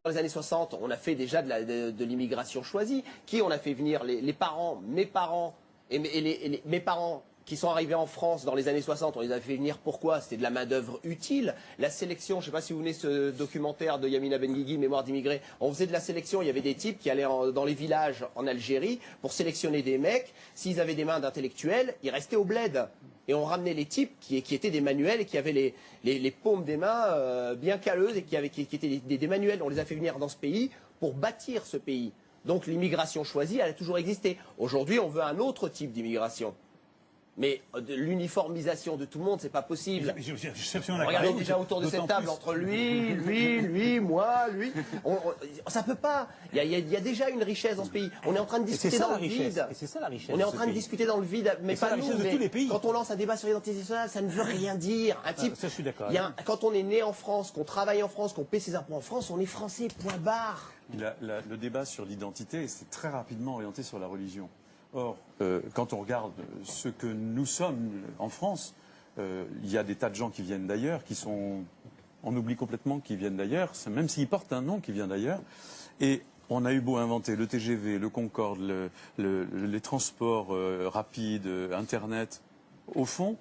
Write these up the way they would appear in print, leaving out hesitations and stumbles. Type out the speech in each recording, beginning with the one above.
Dans les années 60, on a fait déjà de l'immigration choisie. Qui on a fait venir? Les parents, mes parents et mes parents qui sont arrivés en France dans les années 60, on les a fait venir pourquoi? C'était de la main-d'œuvre utile. La sélection, je ne sais pas si vous venez ce documentaire de Yamina Benguigui, Mémoire d'immigrés, on faisait de la sélection, il y avait des types qui allaient dans les villages en Algérie pour sélectionner des mecs. S'ils avaient des mains d'intellectuels, ils restaient au bled. Et on ramenait les types qui étaient des manuels et qui avaient les paumes des mains bien calleuses et qui étaient des manuels. On les a fait venir dans ce pays pour bâtir ce pays. Donc l'immigration choisie, elle a toujours existé. Aujourd'hui, on veut un autre type d'immigration. Mais l'uniformisation de tout le monde, c'est pas possible. Regardez déjà autour de cette table, entre lui, moi, lui. Ça peut pas. Il y a déjà une richesse dans ce pays. On est en train de discuter dans le vide. C'est ça la richesse. On est en train de discuter dans le vide, mais pas nous. Mais quand on lance un débat sur l'identité nationale, ça ne veut rien dire. Un type. Ça, je suis d'accord. Quand on est né en France, qu'on travaille en France, qu'on paie ses impôts en France, on est français. Point barre. Le débat sur l'identité, c'est très rapidement orienté sur la religion. Or, quand on regarde ce que nous sommes en France, il y a des tas de gens qui viennent d'ailleurs, on oublie complètement qu'ils viennent d'ailleurs, même s'ils portent un nom qui vient d'ailleurs. Et on a eu beau inventer le TGV, le Concorde, les transports rapides, Internet. Au fond,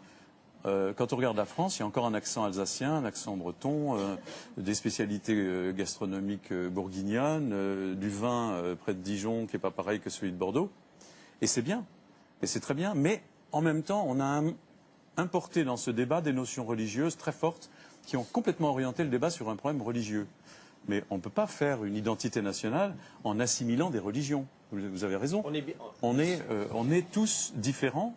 quand on regarde la France, il y a encore un accent alsacien, un accent breton, des spécialités gastronomiques bourguignonnes, du vin près de Dijon qui n'est pas pareil que celui de Bordeaux. Et c'est bien, et c'est très bien, mais en même temps, on a importé dans ce débat des notions religieuses très fortes qui ont complètement orienté le débat sur un problème religieux. Mais on ne peut pas faire une identité nationale en assimilant des religions. Vous avez raison. On est tous différents.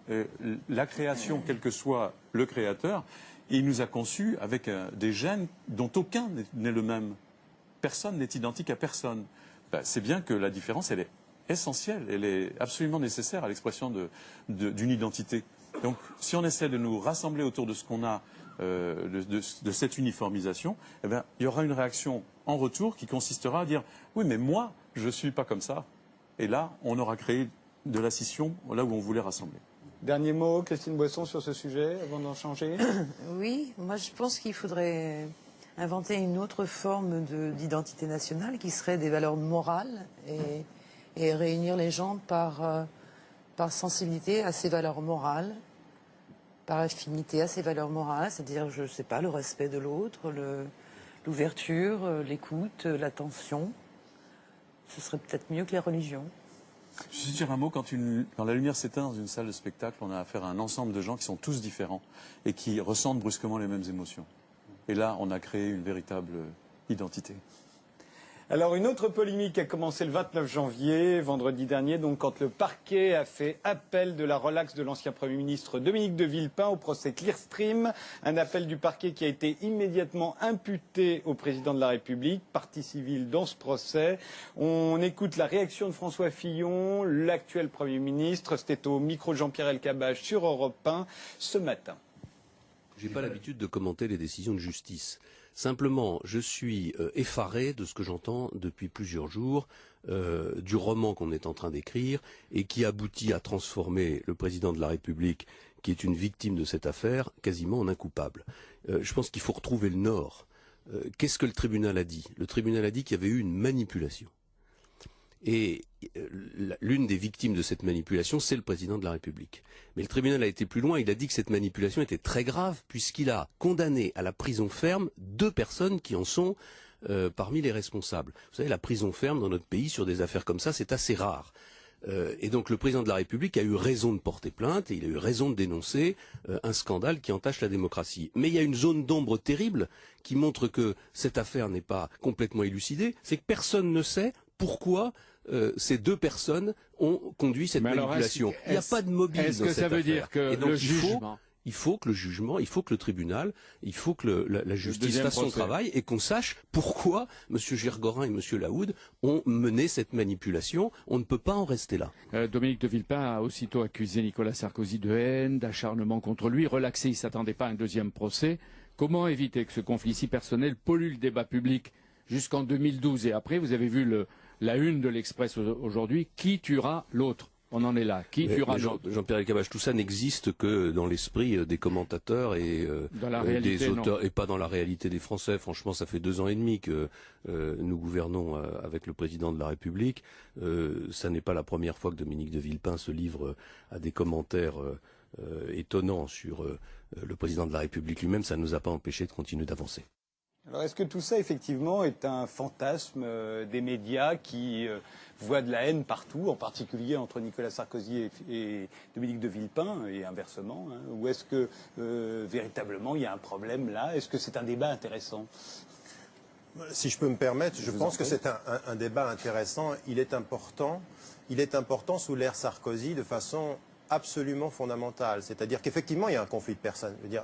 La création, quel que soit le créateur, il nous a conçus avec des gènes dont aucun n'est le même. Personne n'est identique à personne. C'est bien que la différence, elle est essentielle, elle est absolument nécessaire à l'expression d'une identité. Donc, si on essaie de nous rassembler autour de ce qu'on a, de cette uniformisation, eh bien, il y aura une réaction en retour qui consistera à dire « oui, mais moi, je ne suis pas comme ça ». Et là, on aura créé de la scission là où on voulait rassembler. Dernier mot, Christine Boisson, sur ce sujet, avant d'en changer. Oui, moi je pense qu'il faudrait inventer une autre forme d'identité nationale qui serait des valeurs morales et réunir les gens par sensibilité à ces valeurs morales, par affinité à ces valeurs morales, c'est-à-dire, je ne sais pas, le respect de l'autre, l'ouverture, l'écoute, l'attention. Ce serait peut-être mieux que les religions. Je veux dire un mot, quand la lumière s'éteint dans une salle de spectacle, on a affaire à un ensemble de gens qui sont tous différents et qui ressentent brusquement les mêmes émotions. Et là, on a créé une véritable identité. Alors, une autre polémique a commencé le 29 janvier, vendredi dernier, donc quand le parquet a fait appel de la relaxe de l'ancien Premier ministre Dominique de Villepin au procès Clearstream. Un appel du parquet qui a été immédiatement imputé au président de la République, partie civile dans ce procès. On écoute la réaction de François Fillon, l'actuel Premier ministre. C'était au micro de Jean-Pierre Elkabbach sur Europe 1 ce matin. Je n'ai pas l'habitude de commenter les décisions de justice. Simplement, je suis effaré de ce que j'entends depuis plusieurs jours, du roman qu'on est en train d'écrire et qui aboutit à transformer le président de la République, qui est une victime de cette affaire, quasiment en un coupable. Je pense qu'il faut retrouver le nord. Qu'est-ce que le tribunal a dit? Le tribunal a dit qu'il y avait eu une manipulation. Et l'une des victimes de cette manipulation, c'est le président de la République. Mais le tribunal a été plus loin, il a dit que cette manipulation était très grave, puisqu'il a condamné à la prison ferme 2 personnes qui en sont parmi les responsables. Vous savez, la prison ferme dans notre pays, sur des affaires comme ça, c'est assez rare. Et donc le président de la République a eu raison de porter plainte, et il a eu raison de dénoncer un scandale qui entache la démocratie. Mais il y a une zone d'ombre terrible qui montre que cette affaire n'est pas complètement élucidée, c'est que personne ne sait pourquoi ces 2 personnes ont conduit cette manipulation. Il n'y a pas de mobile dans cette affaire. Est-ce que ça veut dire que le jugement... Il faut que le jugement, il faut que le tribunal, il faut que la justice fasse son travail et qu'on sache pourquoi M. Gergorin et M. Laoud ont mené cette manipulation. On ne peut pas en rester là. Dominique de Villepin a aussitôt accusé Nicolas Sarkozy de haine, d'acharnement contre lui. Relaxé, il ne s'attendait pas à un deuxième procès. Comment éviter que ce conflit si personnel pollue le débat public jusqu'en 2012 et après? Vous avez vu la une de l'Express aujourd'hui. Qui tuera l'autre? On en est là. Qui fera Jean-Pierre Elkabbach, tout ça n'existe que dans l'esprit des commentateurs et des auteurs, et pas dans la réalité des Français. Franchement, ça fait 2 ans et demi que nous gouvernons avec le président de la République. Ça n'est pas la première fois que Dominique de Villepin se livre à des commentaires étonnants sur le président de la République lui-même. Ça ne nous a pas empêché de continuer d'avancer. Alors est-ce que tout ça, effectivement, est un fantasme des médias qui voient de la haine partout, en particulier entre Nicolas Sarkozy et Dominique de Villepin, et inversement, hein, ou est-ce que véritablement il y a un problème là? Est-ce que c'est un débat intéressant? Si je peux me permettre, je pense que c'est un débat intéressant. Il est important sous l'ère Sarkozy de façon absolument fondamentale. C'est-à-dire qu'effectivement, il y a un conflit de personnes. Je veux dire,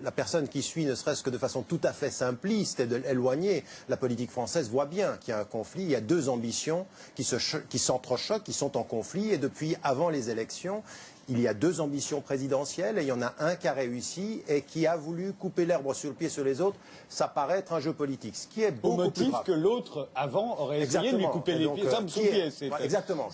la personne qui suit, ne serait-ce que de façon tout à fait simpliste et éloignée, la politique française voit bien qu'il y a un conflit. Il y a 2 ambitions qui s'entrechoquent, qui sont en conflit. Et depuis avant les élections, il y a 2 ambitions présidentielles et il y en a un qui a réussi et qui a voulu couper l'herbe sur le pied sur les autres. Ça paraît être un jeu politique, ce qui est beaucoup plus grave. Au motif que l'autre, avant, aurait essayé de lui couper les pieds. Exactement.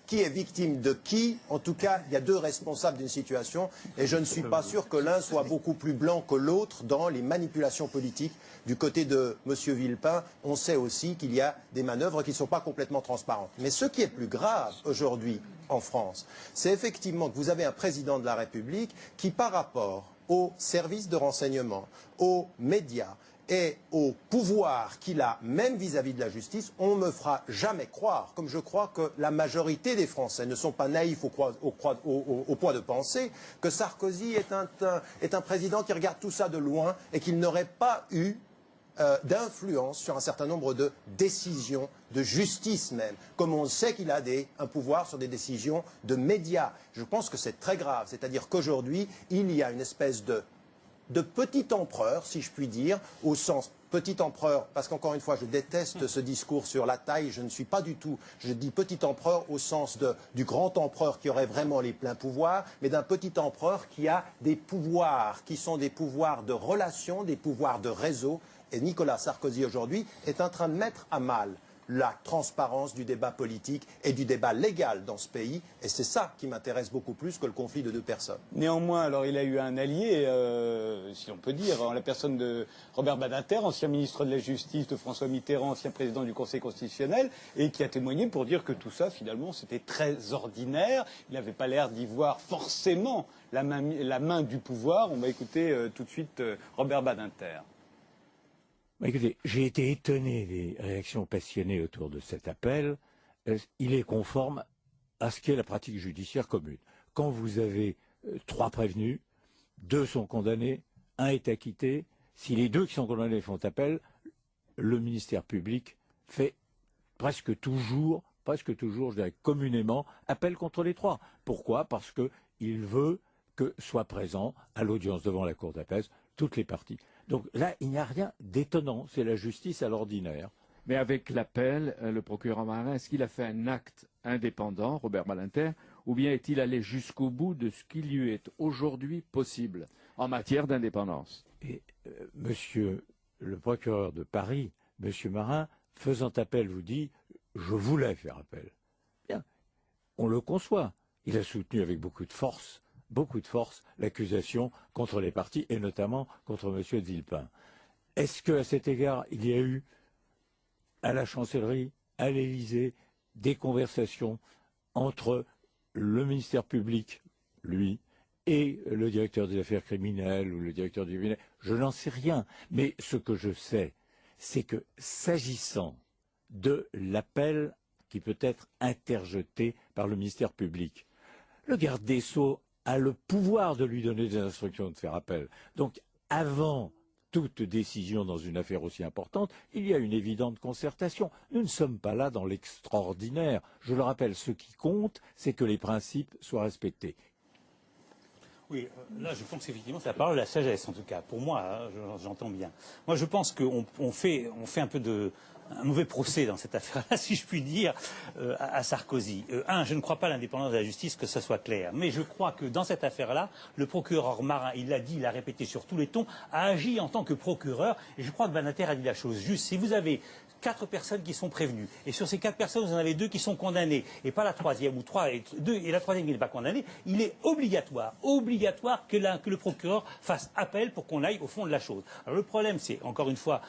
Qui est victime de qui? En tout cas, il y a 2 responsables d'une situation et je ne suis pas sûr que l'un soit beaucoup plus blanc que l'autre dans les manipulations politiques. Du côté de M. Villepin, on sait aussi qu'il y a des manœuvres qui ne sont pas complètement transparentes. Mais ce qui est plus grave aujourd'hui en France, c'est effectivement que vous avez un président de la République qui, par rapport aux services de renseignement, aux médias, et au pouvoir qu'il a, même vis-à-vis de la justice, on ne me fera jamais croire, comme je crois que la majorité des Français ne sont pas naïfs au point de penser, que Sarkozy est un président qui regarde tout ça de loin et qu'il n'aurait pas eu d'influence sur un certain nombre de décisions de justice même, comme on sait qu'il a un pouvoir sur des décisions de médias. Je pense que c'est très grave, c'est-à-dire qu'aujourd'hui, il y a une espèce de petit empereur, si je puis dire, au sens petit empereur, parce qu'encore une fois, je déteste ce discours sur la taille, je ne suis pas du tout, je dis petit empereur au sens du grand empereur qui aurait vraiment les pleins pouvoirs, mais d'un petit empereur qui a des pouvoirs, qui sont des pouvoirs de relations, des pouvoirs de réseau, et Nicolas Sarkozy aujourd'hui est en train de mettre à mal la transparence du débat politique et du débat légal dans ce pays. Et c'est ça qui m'intéresse beaucoup plus que le conflit de 2 personnes. Néanmoins, alors il a eu un allié, si on peut dire, en la personne de Robert Badinter, ancien ministre de la Justice de François Mitterrand, ancien président du Conseil constitutionnel, et qui a témoigné pour dire que tout ça, finalement, c'était très ordinaire. Il n'avait pas l'air d'y voir forcément la main du pouvoir. On va écouter tout de suite Robert Badinter. Écoutez, j'ai été étonné des réactions passionnées autour de cet appel. Il est conforme à ce qu'est la pratique judiciaire commune. Quand vous avez 3 prévenus, 2 sont condamnés, 1 est acquitté, si les 2 qui sont condamnés font appel, le ministère public fait presque toujours, je dirais communément, appel contre les 3. Pourquoi? Parce qu'il veut que soient présents à l'audience devant la Cour d'appel toutes les parties. Donc là, il n'y a rien d'étonnant, c'est la justice à l'ordinaire. Mais avec l'appel, le procureur Marin, est-ce qu'il a fait un acte indépendant, Robert Badinter, ou bien est-il allé jusqu'au bout de ce qui lui est aujourd'hui possible en matière d'indépendance? Et monsieur le procureur de Paris, monsieur Marin, faisant appel, vous dit « je voulais faire appel ». Bien, on le conçoit. Il a soutenu avec beaucoup de force, l'accusation contre les partis, et notamment contre M. de Villepin. Est-ce qu'à cet égard, il y a eu, à la chancellerie, à l'Élysée, des conversations entre le ministère public, lui, et le directeur des affaires criminelles ou le directeur du cabinet? Je n'en sais rien. Mais ce que je sais, c'est que s'agissant de l'appel qui peut être interjeté par le ministère public, le garde des Sceaux a le pouvoir de lui donner des instructions de faire appel. Donc, avant toute décision dans une affaire aussi importante, il y a une évidente concertation. Nous ne sommes pas là dans l'extraordinaire. Je le rappelle, ce qui compte, c'est que les principes soient respectés. Oui, là je pense qu'effectivement c'est la parole de la sagesse en tout cas. Pour moi, j'entends bien. Moi je pense qu'on fait un peu un mauvais procès dans cette affaire-là, si je puis dire, à Sarkozy. Je ne crois pas à l'indépendance de la justice, que ce soit clair. Mais je crois que dans cette affaire-là, le procureur Marin, il l'a dit, il l'a répété sur tous les tons, a agi en tant que procureur. Et je crois que Badinter a dit la chose juste. Si vous avez 4 personnes qui sont prévenues, et sur ces 4 personnes, vous en avez 2 qui sont condamnées, et pas la troisième, ou 3, et la troisième qui n'est pas condamnée, il est obligatoire que le procureur fasse appel pour qu'on aille au fond de la chose. Alors le problème, c'est, encore une fois,